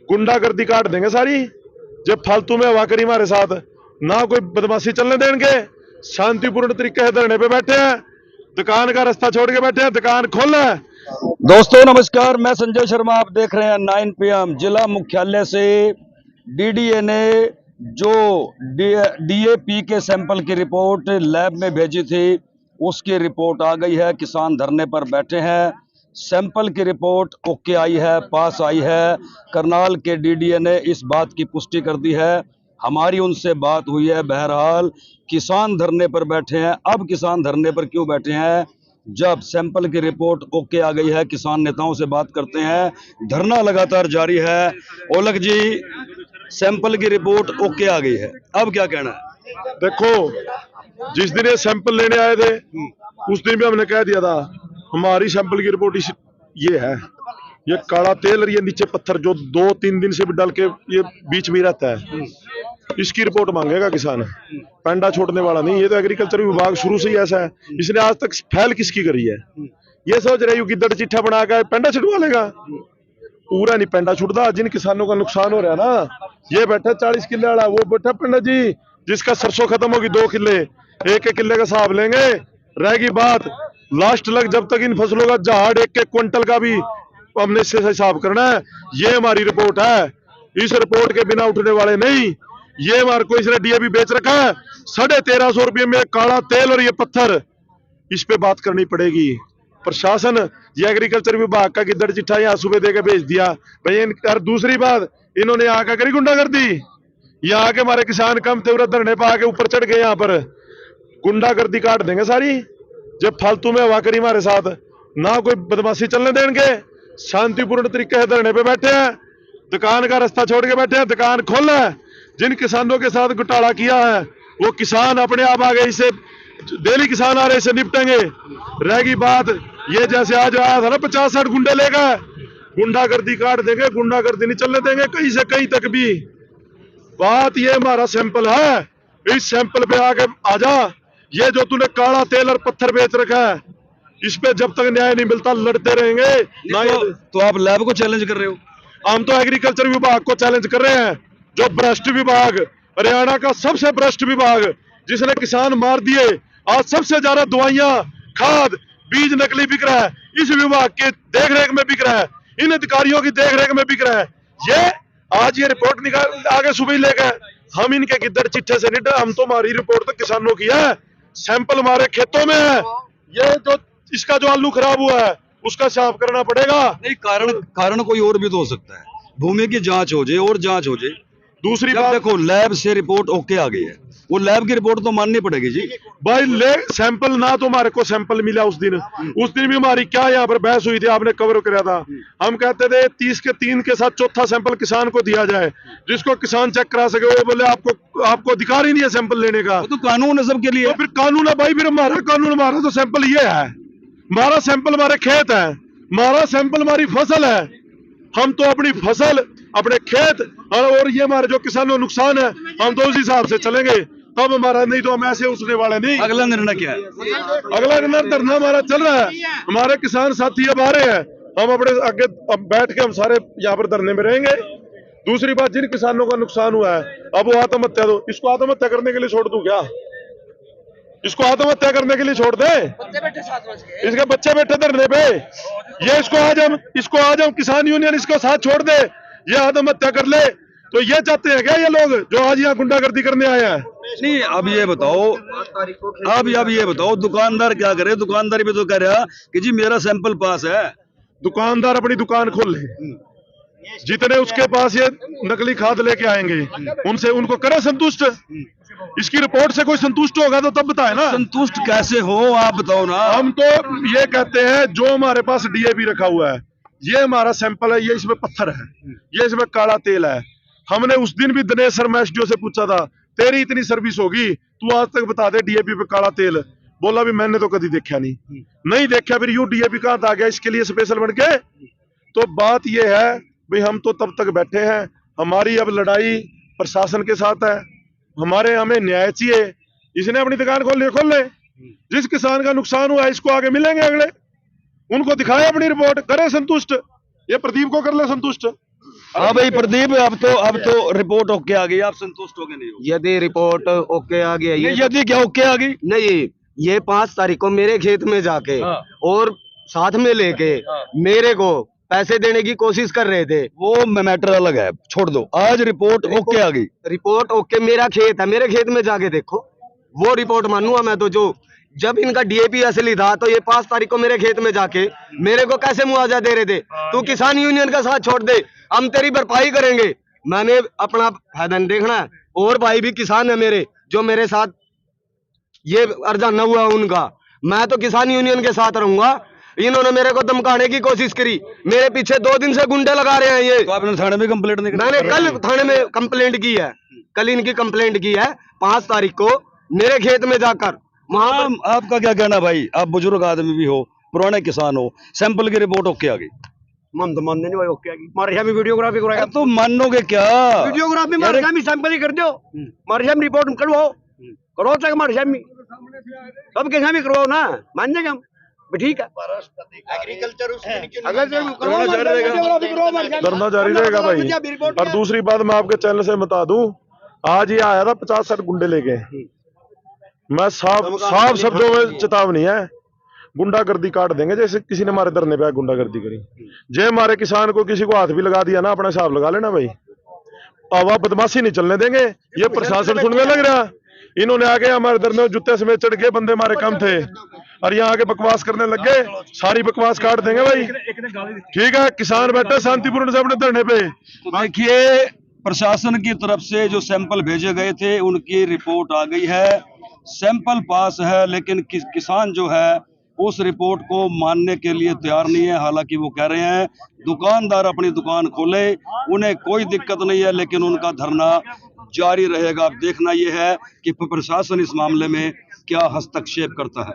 गुंडागर्दी काट देंगे सारी। जब फालतू में हवा करी हमारे साथ, ना कोई बदमाशी चलने देंगे। शांतिपूर्ण तरीके से धरने पे बैठे हैं, दुकान का रास्ता छोड़ के बैठे हैं, दुकान खोल है। दोस्तों नमस्कार, मैं संजय शर्मा, आप देख रहे हैं 9 PM। जिला मुख्यालय से डीडीए ने जो डीएपी के सैंपल की रिपोर्ट लैब में भेजी थी, उसकी रिपोर्ट आ गई है। किसान धरने पर बैठे हैं। सैंपल की रिपोर्ट ओके आई है, पास आई है। करनाल के डीडीए ने इस बात की पुष्टि कर दी है। हमारी उनसे बात हुई है। बहरहाल किसान धरने पर बैठे हैं। अब किसान धरने पर क्यों बैठे हैं? जब सैंपल की रिपोर्ट ओके आ गई है, किसान नेताओं से बात करते हैं। धरना लगातार जारी है। ओलख जी, सैंपल की रिपोर्ट ओके आ गई है, अब क्या कहना है? देखो, जिस दिन ये सैंपल लेने आए थे उस दिन भी हमने कह दिया था हमारी सैंपल की रिपोर्ट ये है। ये काला तेल और ये नीचे पत्थर जो 2-3 दिन से भी डाल के ये बीच में रहता है, इसकी रिपोर्ट मांगेगा किसान। पेंडा छोड़ने वाला नहीं। ये तो एग्रीकल्चर विभाग शुरू से ही ऐसा है। इसने आज तक फैल किसकी करी है? ये सोच रहे हो गिद्दड़ चिट्ठा बना कर पेंडा छिड़वा लेगा। पूरा नहीं पेंडा छुटता। जिन किसानों का नुकसान हो रहा है ना, ये बैठा 40 किले वाला, वो बैठा पंडित जी जिसका सरसों खत्म होगी 2 किले, 1-1 किले का हिसाब लेंगे। रहेगी बात लास्ट लग, जब तक इन फसलों का झाड़ 1-1 क्विंटल का भी हमने इससे हिसाब करना है। ये हमारी रिपोर्ट है। इस रिपोर्ट के बिना उठने वाले नहीं। ये हमारे को इसने डीएपी बेच रखा है 1350 रुपये में, काला तेल और ये पत्थर। इस पे बात करनी पड़ेगी। प्रशासन, ये एग्रीकल्चर विभाग का गिद्दड़ चिट्ठा यहाँ सुबह देके भेज दिया भाई। और दूसरी बात, इन्होंने आकर करी गुंडागर्दी। यहाँ के हमारे किसान कम थे, उधर धरने पर आके ऊपर चढ़ गए। यहाँ पर गुंडागर्दी काट देंगे सारी। जब फालतू में हवा करी हमारे साथ, ना कोई बदमाशी चलने देंगे। शांतिपूर्ण तरीके से धरने पे बैठे हैं, दुकान का रास्ता छोड़ के बैठे हैं, दुकान खोल है। जिन किसानों के साथ घोटाला किया है वो किसान अपने आप आ गए। इसे डेली किसान आ रहे, इसे निपटेंगे। रहेगी बात, ये जैसे आज आया था ना 50-60 गुंडे लेकर, गुंडागर्दी काट देंगे। गुंडागर्दी नहीं चलने देंगे कहीं से कहीं तक भी। बात ये हमारा सैंपल है, इस सैंपल पे आके आजा। ये जो तूने काला तेल और पत्थर बेच रखा है, इस पे जब तक न्याय नहीं मिलता लड़ते रहेंगे ना। तो आप लैब को चैलेंज कर रहे हो? हम तो एग्रीकल्चर विभाग को चैलेंज कर रहे हैं, जो भ्रष्ट विभाग, हरियाणा का सबसे भ्रष्ट विभाग, जिसने किसान मार दिए। आज सबसे ज्यादा दवाइयां, खाद, बीज नकली बिक रहा है, इस विभाग के देखरेख में बिक रहा है, इन अधिकारियों की देखरेख में बिक रहा है। ये आज ये रिपोर्ट निकाल आगे सुबह ही लेकर हम इनके गिद्दड़ चिट्ठे से नहीं। हम तो हमारी रिपोर्ट तो किसानों की है, सैंपल हमारे खेतों में है। ये जो इसका जो आलू खराब हुआ है उसका साफ करना पड़ेगा। नहीं, कारण कोई और भी तो हो सकता है। भूमि की जांच हो जाए और जांच हो जाए। दूसरी बात देखो, लैब से रिपोर्ट ओके आ गई है, वो लैब की रिपोर्ट तो माननी पड़ेगी जी भाई। ले सैंपल ना तो हमारे को सैंपल मिला उस दिन भी हमारी क्या यहाँ पर बहस हुई थी, आपने कवर कराया था। हम कहते थे 30 के 3 के साथ चौथा सैंपल किसान को दिया जाए, जिसको किसान चेक करा सके। वो बोले आपको अधिकार ही नहीं है सैंपल लेने का। तो कानून है सबके लिए। तो फिर कानून है भाई, फिर हमारा कानून, हमारा तो सैंपल ये है। हमारा सैंपल हमारे खेत है, हमारा सैंपल हमारी फसल है। हम तो अपनी फसल, अपने खेत और ये हमारे जो किसानों नुकसान है, हम तो उस हिसाब से चलेंगे तब हमारा। नहीं तो हम ऐसे उठने वाले नहीं। अगला निर्णय क्या है? अगला निर्णय धरना हमारा चल रहा है। हमारे किसान साथी अब आ रहे हैं, हम अपने आगे अब बैठ के हम सारे यहाँ पर धरने में रहेंगे। दूसरी बात, जिन किसानों का नुकसान हुआ है अब वो आत्महत्या दो, इसको आत्महत्या करने के लिए छोड़ दूं क्या? इसको आत्महत्या करने के लिए छोड़ दे? इसके बच्चे बैठे धरने पे, ये इसको आज हम किसान यूनियन इसको साथ छोड़ दे, ये आत्महत्या कर ले। तो ये चाहते हैं क्या ये लोग जो आज यहाँ गुंडागर्दी करने आए हैं? नहीं, अब ये बताओ दुकानदार क्या करे? दुकानदार भी तो कह रहा कि जी मेरा सैंपल पास है। दुकानदार अपनी दुकान खोल ले, जितने उसके पास ये नकली खाद लेके आएंगे उनको करे संतुष्ट। इसकी रिपोर्ट से कोई संतुष्ट होगा तो तब बताए ना। संतुष्ट कैसे हो आप बताओ ना। हम तो ये कहते हैं जो हमारे पास डीएपी रखा हुआ है, ये हमारा सैंपल है, ये इसमें पत्थर है, ये इसमें काला तेल है। हमने उस दिन भी दिनेश शर्मा एसडीओ से पूछा था, तेरी इतनी सर्विस होगी, तू आज तक बता दे डीएपी पे काला तेल। बोला भी मैंने तो कभी देखा नहीं देखा। फिर यू डीएपी कहां आ गया इसके लिए स्पेशल बन के? तो बात ये है भाई, हम तो तब तक बैठे हैं। हमारी अब लड़ाई प्रशासन के साथ है। हमें न्याय चाहिए। इसने अपनी दुकान खोल ले। जिस किसान का नुकसान हुआ इसको आगे मिलेंगे अगले, उनको दिखाए अपनी रिपोर्ट, करे संतुष्ट। ये प्रदीप को कर ले संतुष्ट। हाँ भाई प्रदीप, अब तो रिपोर्ट ओके आ गई, आप संतुष्ट हो गए नहीं हो? यदि रिपोर्ट ओके आ गया ये यदि क्या ओके आ गई? नहीं, ये 5 तारीख को मेरे खेत में जाके हाँ। और साथ में लेके हाँ। मेरे को पैसे देने की कोशिश कर रहे थे। वो मैटर अलग है, छोड़ दो। आज रिपोर्ट ओके आ गई। रिपोर्ट ओके, मेरा खेत है, मेरे खेत में जाके देखो, वो रिपोर्ट मानूंगा मैं तो। जो जब इनका डीएपी असली था तो ये 5 तारीख को मेरे खेत में जाके मेरे को कैसे मुआवजा दे रहे थे? तू किसान यूनियन का साथ छोड़ दे, हम तेरी भरपाई करेंगे। मैंने अपना फायदा नहीं देखना है, और भाई भी किसान है मेरे, जो मेरे साथ ये अर्जाना हुआ उनका, मैं तो किसान यूनियन के साथ रहूंगा। इन्होंने मेरे को धमकाने की कोशिश करी, मेरे पीछे 2 दिन से गुंडे लगा रहे हैं ये। तो आपने थाने में कंप्लेंट नहीं मैंने कल थाने में कंप्लेंट की है, कल इनकी कंप्लेंट की है 5 तारीख को मेरे खेत में जाकर। वहां पर आपका क्या कहना भाई? आप बुजुर्ग आदमी भी हो, पुराने किसान हो, सैंपल की रिपोर्ट ओके आ गई। हम तो मानने नहीं भाई, ओके मारे हम वीडियोग्राफी कराएगा तो मानोगे क्या? वीडियोग्राफी मारे हम सैंपल ही कर दो, मारे हम रिपोर्ट करवाओ, करो चाहे मारे हम सब के हम करवाओ ना, मान जाएंगे हम। ठीक है, एग्रीकल्चर धरना जारी रहेगा भाई। और दूसरी बात मैं आपके चैनल से बता दूं, आज ये आया था 50-60 गुंडे लेके। मैं साफ शब्दों में चेतावनी है, गुंडागर्दी काट देंगे। जैसे किसी ने हमारे धरने पे गुंडागर्दी करी, जे हमारे किसान को किसी को हाथ भी लगा दिया ना, अपना हिसाब लगा लेना भाई। आवा बदमाशी नहीं चलने देंगे। ये प्रशासन सुनने लग रहा, इन्होंने आगे हमारे धरने में जूते समेत चढ़ के, बंदे हमारे कम थे और यहाँ आके बकवास करने लग गए। सारी बकवास काट देंगे भाई। ठीक है, किसान बैठे शांतिपूर्ण से अपने धरने पे। तो देखिए, प्रशासन की तरफ से जो सैंपल भेजे गए थे उनकी रिपोर्ट आ गई है, सैंपल पास है, लेकिन किसान जो है उस रिपोर्ट को मानने के लिए तैयार नहीं है। हालांकि वो कह रहे हैं दुकानदार अपनी दुकान खोले, उन्हें कोई दिक्कत नहीं है, लेकिन उनका धरना जारी रहेगा। अब देखना यह है कि प्रशासन इस मामले में क्या हस्तक्षेप करता है।